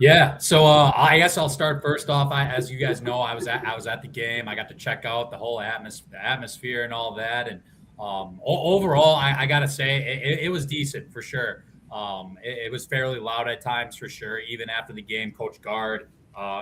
Yeah, so I guess I'll start first off. As you guys know, I was at the game. I got to check out the whole atmosphere and all that. And overall, I got to say it was decent for sure. It was fairly loud at times for sure. Even after the game, Coach Guard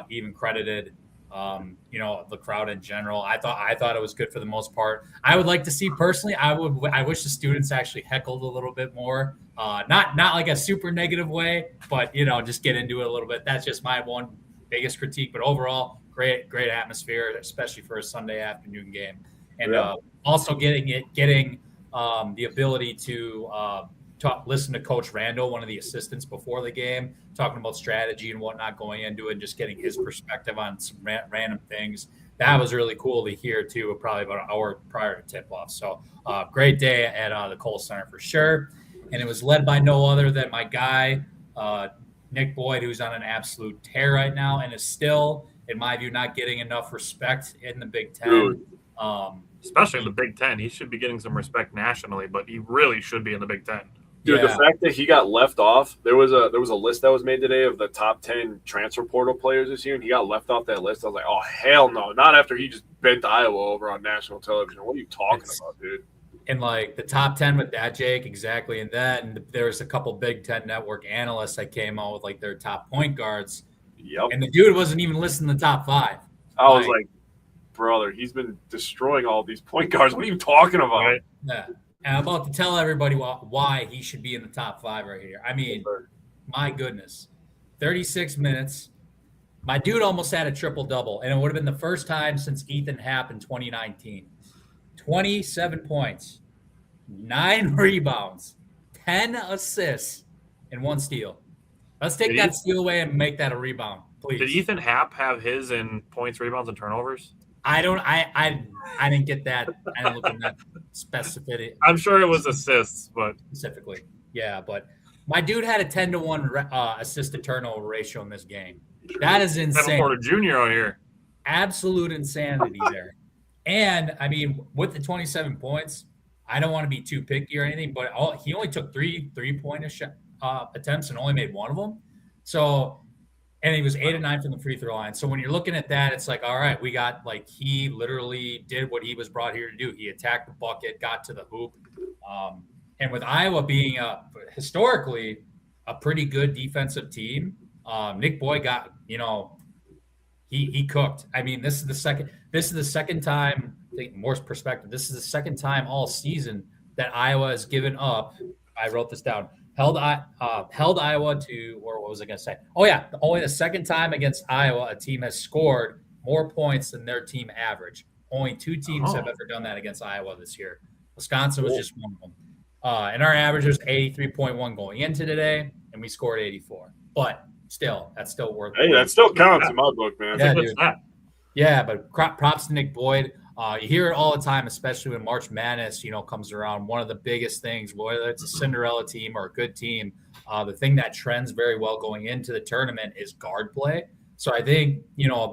even credited, the crowd in general. I thought it was good for the most part. I would like to see personally. I wish the students actually heckled a little bit more. Not like a super negative way, but just get into it a little bit. That's just my one biggest critique. But overall, great atmosphere, especially for a Sunday afternoon game, and also getting the ability to. Listen to Coach Randall, one of the assistants before the game, talking about strategy and whatnot going into it, and just getting his perspective on some random things. That was really cool to hear, too, probably about an hour prior to tip-off. So great day at the Kohl Center for sure. And it was led by no other than my guy, Nick Boyd, who's on an absolute tear right now and is still, in my view, not getting enough respect in the Big Ten. Especially in the Big Ten. He should be getting some respect nationally, but he really should be in the Big Ten. Dude, the fact that he got left off, there was a list that was made today of the top 10 transfer portal players this year, and he got left off that list. I was like, oh, hell no. Not after he just bent Iowa over on national television. What are you talking about, dude? In like the top 10 with that, Jake, exactly. And then there's a couple Big Ten Network analysts that came out with like their top point guards. Yep. And the dude wasn't even listed in the top 5. I was like, brother, he's been destroying all these point guards. What are you talking about? Right. Yeah. And I'm about to tell everybody why he should be in the top 5 right here. I mean, my goodness, 36 minutes. My dude almost had a triple-double, and it would have been the first time since Ethan Happ in 2019. 27 points, 9 rebounds, 10 assists, and 1 steal. Let's take that steal away and make that a rebound, please. Did Ethan Happ have his in points, rebounds, and turnovers? I didn't get that. I didn't look at that specificity. I'm sure it was assists, but specifically, yeah. But my dude had a 10-to-1 assist to turnover ratio in this game. That is insane. Porter Jr. out here, absolute insanity there. And I mean, with the 27 points, I don't want to be too picky or anything, but he only took 3 3-point attempts and only made 1 of them. So And he was 8 of 9 from the free throw line. So when you're looking at that, it's like, all right, we got like he literally did what he was brought here to do. He attacked the bucket, got to the hoop. And with Iowa being historically a pretty good defensive team, Nick Boyd got, he cooked. I mean, this is the second time, I think more perspective, this is the second time all season that Iowa has given up. I wrote this down. Held Iowa to, or what was I going to say? Oh, yeah. Only the second time against Iowa, a team has scored more points than their team average. Only 2 teams have ever done that against Iowa this year. Wisconsin was just one of them. And our average was 83.1 going into today, and we scored 84. But still, that's still worth it. Hey, that still counts in my book, man. Yeah, dude. Yeah, but props to Nick Boyd. You hear it all the time, especially when March Madness, comes around. One of the biggest things, whether it's a Cinderella team or a good team, the thing that trends very well going into the tournament is guard play. So I think,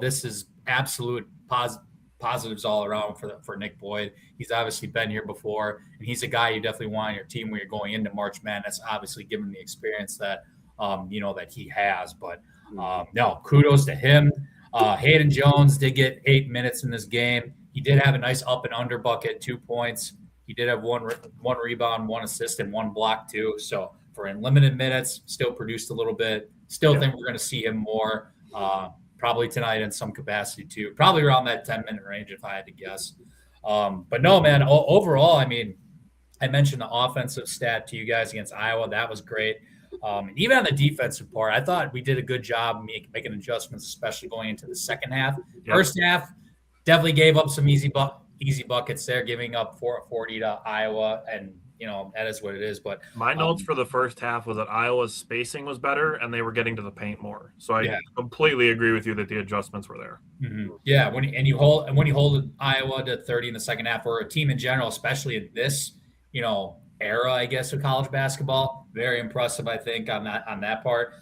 this is absolute positives all around for Nick Boyd. He's obviously been here before, and he's a guy you definitely want on your team when you're going into March Madness, obviously given the experience that, that he has. But no, kudos to him. Hayden Jones did get 8 minutes in this game. He did have a nice up and under bucket, 2 points. He did have one rebound, 1 assist, and 1 block too. So for in limited minutes, still produced a little bit. Still think we're going to see him more, probably tonight in some capacity too. Probably around that 10-minute range if I had to guess. But no, man, overall, I mean, I mentioned the offensive stat to you guys against Iowa. That was great. And even on the defensive part, I thought we did a good job making adjustments, especially going into the second half. Yep. First half, definitely gave up some easy buckets there, giving up 40 to Iowa, and that is what it is. But my notes for the first half was that Iowa's spacing was better and they were getting to the paint more. So I completely agree with you that the adjustments were there. Mm-hmm. Yeah, when you hold Iowa to 30 in the second half, or a team in general, especially in this era, I guess, of college basketball, very impressive, I think, on that part.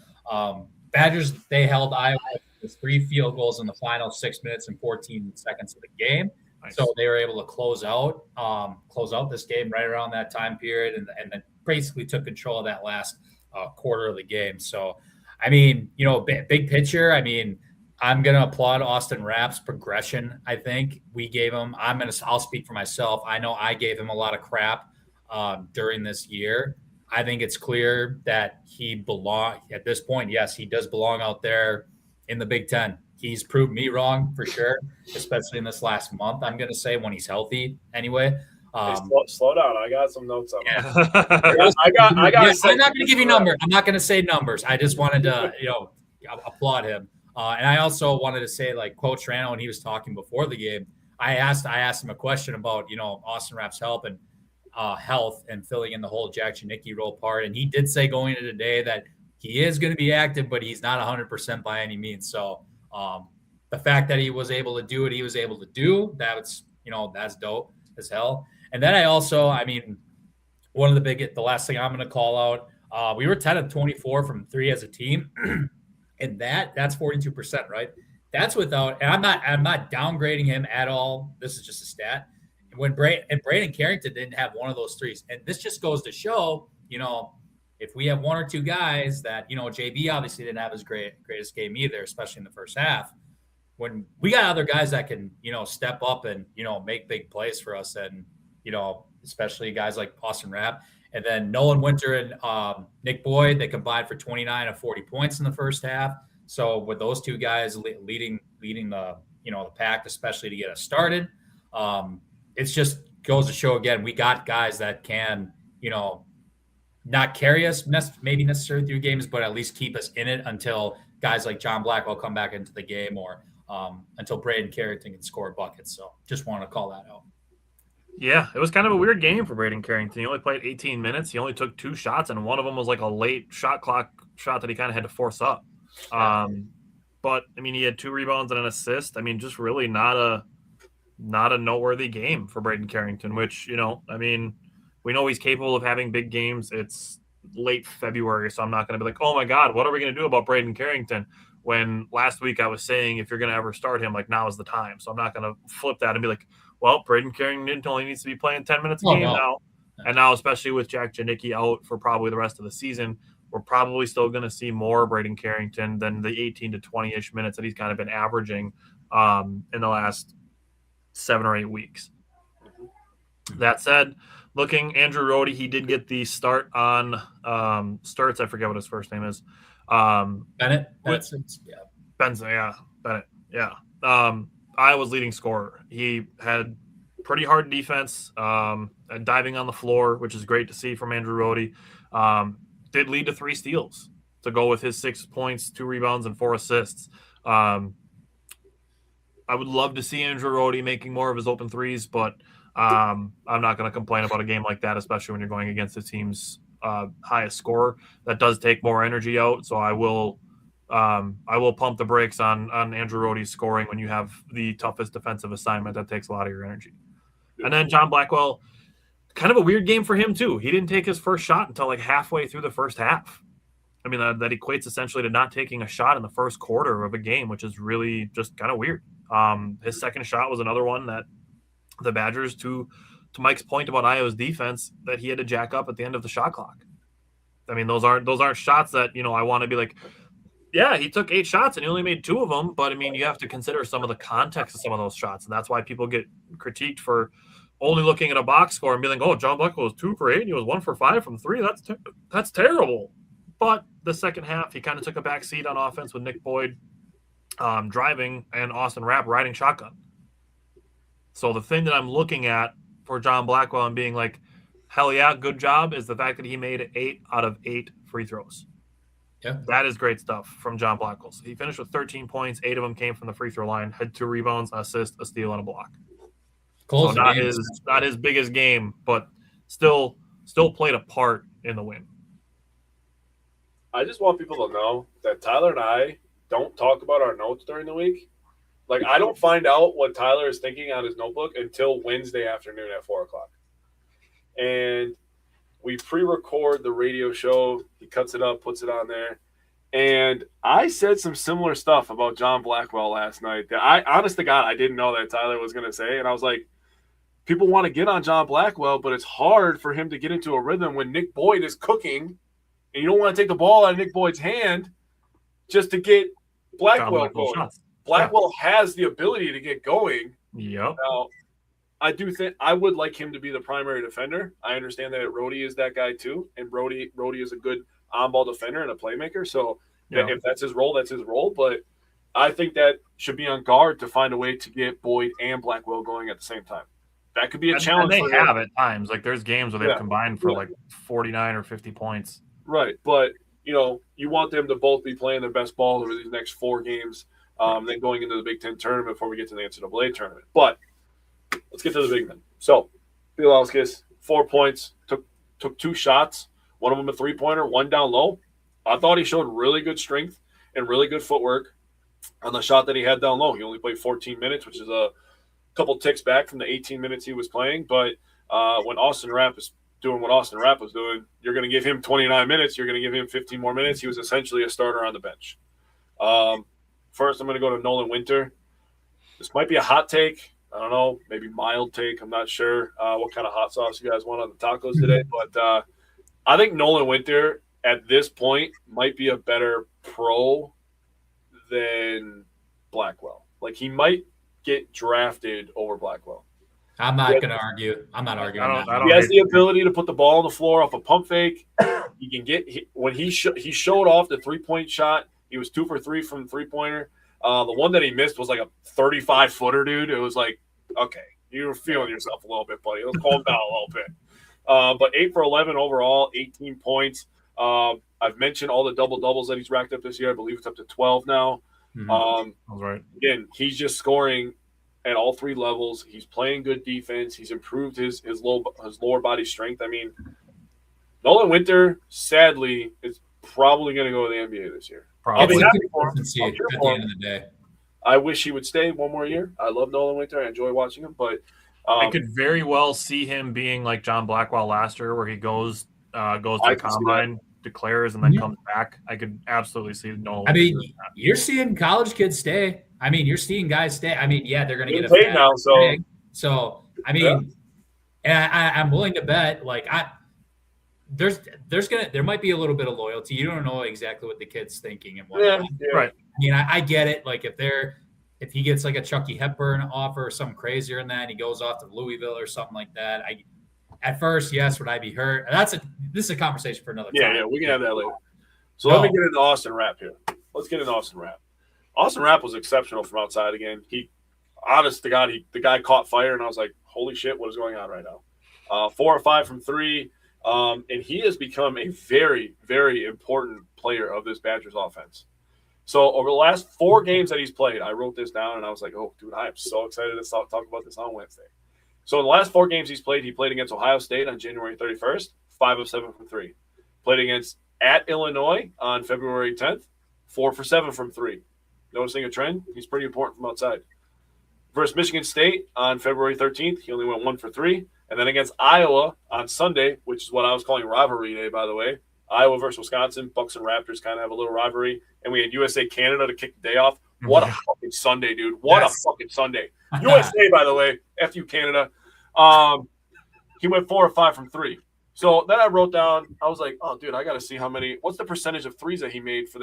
Badgers, they held Iowa with 3 field goals in the final 6 minutes and 14 seconds of the game. Nice. So they were able to close out this game right around that time period, and then basically took control of that last quarter of the game. So, I mean, big picture, I mean, I'm going to applaud Austin Rapp's progression. I think we gave him, I'll speak for myself. I know I gave him a lot of crap during this year. I think it's clear that he at this point. Yes, he does belong out there in the Big Ten. He's proved me wrong for sure, especially in this last month, I'm going to say, when he's healthy anyway. Hey, slow down. I got some notes on that. I'm not going to give you numbers. I'm not going to say numbers. I just wanted to, applaud him. And I also wanted to say, like, Coach Rano, when he was talking before the game, I asked him a question about, Austin Rapp's health and filling in the whole Jack Janicki role part. And he did say going into today that he is going to be active, but he's not 100% by any means. So the fact that he was able to do what he was able to do, that's dope as hell. And then the last thing I'm going to call out, we were 10 of 24 from 3 as a team. And that's 42%, right? That's without, and I'm not downgrading him at all. This is just a stat. When Braden Carrington didn't have one of those threes. And this just goes to show, if we have 1 or 2 guys that, JB obviously didn't have his greatest game either, especially in the first half. When we got other guys that can, step up and, make big plays for us, and, especially guys like Austin Rapp, and then Nolan Winter and Nick Boyd, they combined for 29 of 40 points in the first half. So with those 2 guys leading the, the pack, especially to get us started, it's just goes to show again, we got guys that can, not carry us maybe necessarily through games, but at least keep us in it until guys like John Blackwell come back into the game, or until Braden Carrington can score buckets. So just want to call that out. Yeah, it was kind of a weird game for Braden Carrington. He only played 18 minutes. He only took 2 shots, and one of them was like a late shot clock shot that he kind of had to force up. But, I mean, he had 2 rebounds and an assist. I mean, just really not a noteworthy game for Braden Carrington, which, we know he's capable of having big games. It's late February, so I'm not going to be like, oh, my God, what are we going to do about Braden Carrington? When last week I was saying if you're going to ever start him, like, now is the time. So I'm not going to flip that and be like, well, Braden Carrington only needs to be playing 10 minutes a game now. And now, especially with Jack Janicki out for probably the rest of the season, we're probably still going to see more Braden Carrington than the 18 to 20-ish minutes that he's kind of been averaging in the last 7 or 8 weeks. That said, Andrew Rohde, he did get the start on Sturts. I forget what his first name is. Bennett. Benson, yeah. Bennett, yeah. Iowa's leading scorer. He had pretty hard defense, diving on the floor, which is great to see from Andrew Rohde. Did lead to 3 steals to go with his 6 points, 2 rebounds, and 4 assists. I would love to see Andrew Rohde making more of his open threes, but I'm not going to complain about a game like that, especially when you're going against the team's highest scorer. That does take more energy out, so I will pump the brakes on Andrew Rohde's scoring when you have the toughest defensive assignment that takes a lot of your energy. And then John Blackwell, kind of a weird game for him too. He didn't take his first shot until like halfway through the first half. I mean, that equates essentially to not taking a shot in the first quarter of a game, which is really just kind of weird. His second shot was another one that the Badgers, to Mike's point about Iowa's defense, that he had to jack up at the end of the shot clock. I mean, those aren't shots that, I want to be like, yeah, he took 8 shots and he only made 2 of them. But I mean, you have to consider some of the context of some of those shots. And that's why people get critiqued for only looking at a box score and being like, oh, John Blackwell was 2 for 8 and he was 1 for 5 from 3. That's terrible. But the second half, he kind of took a back seat on offense with Nick Boyd driving and Austin Rapp riding shotgun. So the thing that I'm looking at for John Blackwell and being like, hell yeah, good job, is the fact that he made 8 out of 8 free throws. Yeah. That is great stuff from John Blackwell. So he finished with 13 points. 8 of them came from the free throw line, had 2 rebounds, an assist, a steal, and a block. So not his biggest game, but still played a part in the win. I just want people to know that Tyler and I don't talk about our notes during the week. Like, I don't find out what Tyler is thinking on his notebook until Wednesday afternoon at 4 o'clock. And we pre-record the radio show. He cuts it up, puts it on there. And I said some similar stuff about John Blackwell last night that honest to God, I didn't know that Tyler was going to say. And I was like, people want to get on John Blackwell, but it's hard for him to get into a rhythm when Nick Boyd is cooking. And you don't want to take the ball out of Nick Boyd's hand just to get Blackwell going. Shots. Blackwell has the ability to get going. Yep. Now, I do think I would like him to be the primary defender. I understand that Rohde is that guy too, and Rohde is a good on-ball defender and a playmaker. So if that's his role, that's his role. But I think that should be on guard to find a way to get Boyd and Blackwell going at the same time. That could be a challenge. And they have at times. Like, there's games where they've combined for like 49 or 50 points. Right, but you want them to both be playing their best ball over these next 4 games. Then going into the Big Ten tournament before we get to the NCAA tournament. But let's get to the big men. So, Bielawskis, 4 points, took 2 shots, one of them a 3-pointer, 1 down low. I thought he showed really good strength and really good footwork on the shot that he had down low. He only played 14 minutes, which is a couple ticks back from the 18 minutes he was playing. But when Austin Rapp is doing what Austin Rapp was doing, you're going to give him 29 minutes. You're going to give him 15 more minutes. He was essentially a starter on the bench. First, I'm going to go to Nolan Winter. This might be a hot take. I don't know, maybe mild take. I'm not sure what kind of hot sauce you guys want on the tacos today. But I think Nolan Winter at this point might be a better pro than Blackwell. Like, he might get drafted over Blackwell. I'm not going to argue. I'm not arguing. He has the ability to put the ball on the floor off a pump fake. He can get when he showed off the 3-point shot. He was 2 for 3 from the 3-pointer. The one that he missed was like a 35-footer, dude. It was like, okay, you were feeling yourself a little bit, buddy. Let's calm down a little bit. But 8 for 11 overall, 18 points. I've mentioned all the double-doubles that he's racked up this year. I believe it's up to 12 now. That's right. Again, he's just scoring at all 3 levels. He's playing good defense. He's improved his lower body strength. I mean, Nolan Winter, sadly, is probably going to go to the NBA this year. Probably. At the end of the day. I wish he would stay one more year. I love Nolan Winter. I enjoy watching him, but I could very well see him being like John Blackwell last year, where he goes to the combine, declares, and then comes back. I could absolutely see Nolan. I mean, you're seeing college kids stay. I mean, you're seeing guys stay. I mean, yeah, they're going to get paid now. So I mean, I'm willing to bet. Like, there might be a little bit of loyalty. You don't know exactly what the kid's thinking and whatnot. Yeah. Right. I mean, I get it. Like if he gets like a Chucky Hepburn offer or something crazier than that, and he goes off to Louisville or something like that. At first, yes, would I be hurt? This is a conversation for another time. Yeah, we can have that later. So let me get into Austin Rapp here. Let's get into Austin Rapp. Austin Rapp was exceptional from outside again. Honest to God, the guy caught fire, and I was like, holy shit, what is going on right now? 4 or 5 from 3, and he has become a very, very important player of this Badgers offense. So over the last 4 games that he's played, I wrote this down, and I was like, oh, dude, I am so excited to talk about this on Wednesday. So in the last 4 games he played against Ohio State on January 31st, 5 of 7 from 3. Played against at Illinois on February 10th, 4 for 7 from 3. Noticing a trend? He's pretty important from outside. Versus Michigan State on February 13th, he only went 1 for 3. And then against Iowa on Sunday, which is what I was calling rivalry day, by the way. Iowa versus Wisconsin, Bucks and Raptors kind of have a little rivalry. And we had USA Canada to kick the day off. What a fucking Sunday, dude. What a fucking Sunday. USA, by the way, F you, Canada. He went 4 or 5 from 3. So then I wrote down, I was like, oh, dude, I got to see what's the percentage of threes that he made for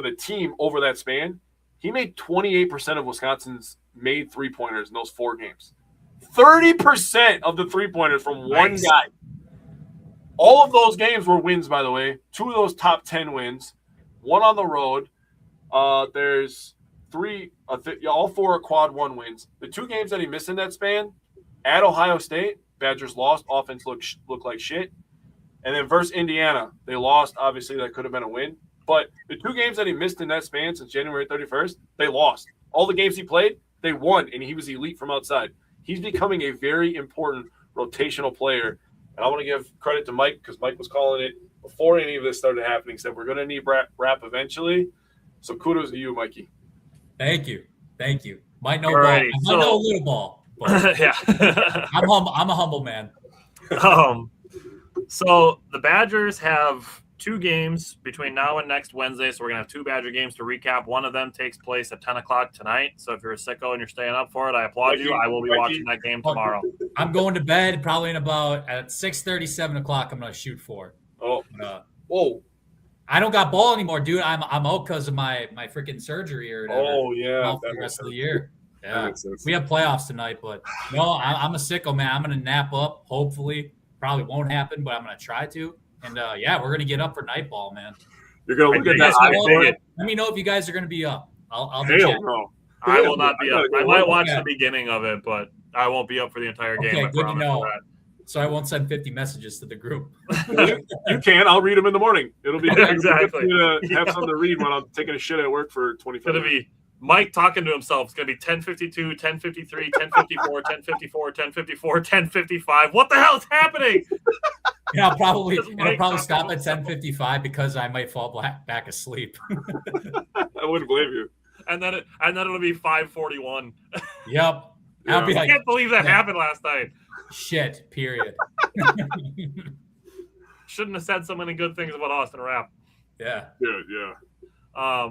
the team over that span. He made 28% of Wisconsin's made three-pointers in those 4 games. 30% of the three-pointers from one guy. All of those games were wins, by the way. 2 of those top 10 wins. 1 on the road. There's 3, all 4 are quad 1 wins. The 2 games that he missed in that span, at Ohio State, Badgers lost. Offense looked like shit. And then versus Indiana, they lost. Obviously, that could have been a win. But the 2 games that he missed in that span since January 31st, they lost. All the games he played, they won, and he was elite from outside. He's becoming a very important rotational player. And I want to give credit to Mike because Mike was calling it before any of this started happening. He said, we're going to need Rap eventually. So kudos to you, Mikey. Thank you. Might know ball. I might know a little ball. But Yeah. I'm a humble man. So the Badgers have 2 games between now and next Wednesday. So we're going to have 2 Badger games to recap. One of them takes place at 10 o'clock tonight. So if you're a sicko and you're staying up for it, I applaud you. I will be watching that game tomorrow. I'm going to bed probably in about at 6:30, 7 o'clock. I'm going to shoot for it. Oh, whoa. I don't got ball anymore, dude. I'm out because of my freaking surgery or whatever. Oh, yeah. For the rest of the year. Yeah. Sense. We have playoffs tonight, but no, I'm a sicko, man. I'm going to nap up, hopefully. Probably won't happen, but I'm going to try to. And, we're going to get up for night ball, man. You're going to look at that. Let me know if you guys are going to be up. I'll be Hell no. I will not be up. I might watch the beginning of it, but I won't be up for the entire game. Okay, good to know. So I won't send 50 messages to the group. You can. I'll read them in the morning. It'll be exactly. To have something to read when I'm taking a shit at work for 25 minutes. It's going to be Mike talking to himself. It's going to be 10:52, 10:53, 10:54, 10:54, 10:54, 10:55. What the hell is happening? Yeah, it'll probably stop at 10:55 because I might fall back asleep. I wouldn't blame you. And then it'll be 5:41. Yep. Yeah. I'll be I can't believe that happened last night. Shit. Period. Shouldn't have said so many good things about Austin Rapp. Yeah.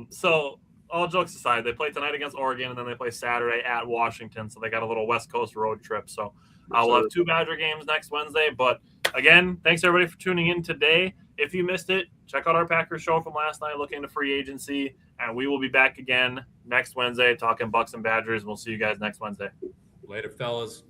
So all jokes aside, they play tonight against Oregon, and then they play Saturday at Washington. So they got a little West Coast road trip. So we'll have 2 Badger games next Wednesday. But again, thanks everybody for tuning in today. If you missed it, check out our Packers show from last night, looking into free agency. And we will be back again next Wednesday talking Bucks and Badgers. We'll see you guys next Wednesday. Later, fellas.